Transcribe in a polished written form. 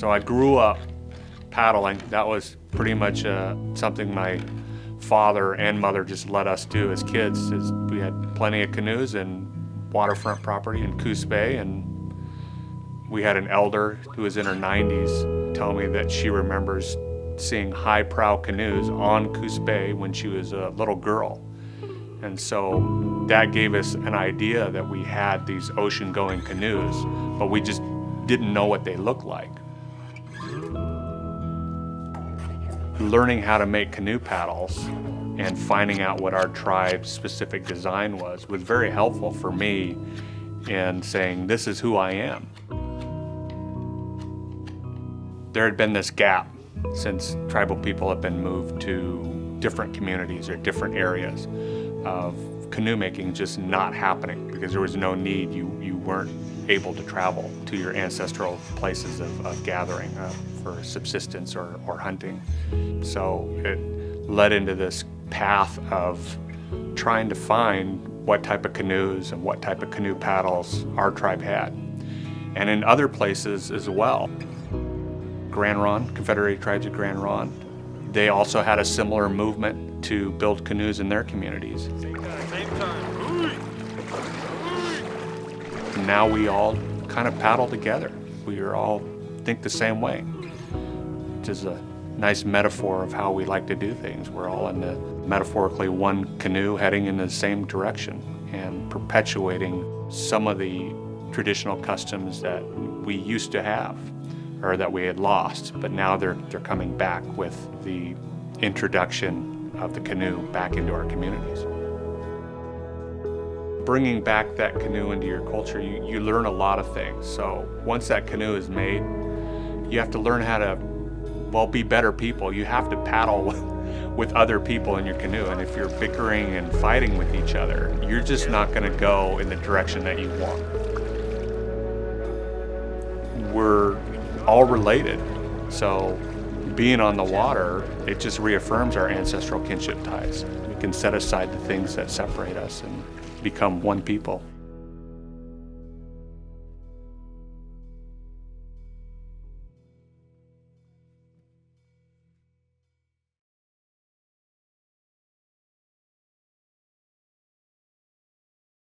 So I grew up paddling. That was pretty much something my father and mother just let us do as kids. Is we had plenty of canoes and waterfront property in Coos Bay, and we had an elder who was in her 90s tell me that she remembers seeing high prow canoes on Coos Bay when she was a little girl. And so that gave us an idea that we had these ocean-going canoes, but we just didn't know what they looked like. Learning how to make canoe paddles and finding out what our tribe's specific design was very helpful for me in saying, this is who I am. There had been this gap since tribal people have been moved to different communities or different areas of canoe making just not happening because there was no need. You weren't able to travel to your ancestral places of gathering for subsistence or hunting. So it led into this path of trying to find what type of canoes and what type of canoe paddles our tribe had. And in other places as well. Grand Ronde, Confederated Tribes of Grand Ronde, they also had a similar movement to build canoes in their communities. Same time. And now we all kind of paddle together. We all think the same way, which is a nice metaphor of how we like to do things. We're all in the metaphorically one canoe heading in the same direction and perpetuating some of the traditional customs that we used to have or that we had lost, but now they're coming back with the introduction of the canoe back into our communities. Bringing back that canoe into your culture, you learn a lot of things. So once that canoe is made, you have to learn how to, well, be better people. You have to paddle with other people in your canoe, and if you're bickering and fighting with each other, you're just not going to go in the direction that you want. We're all related, so being on the water, it just reaffirms our ancestral kinship ties. We can set aside the things that separate us and become one people.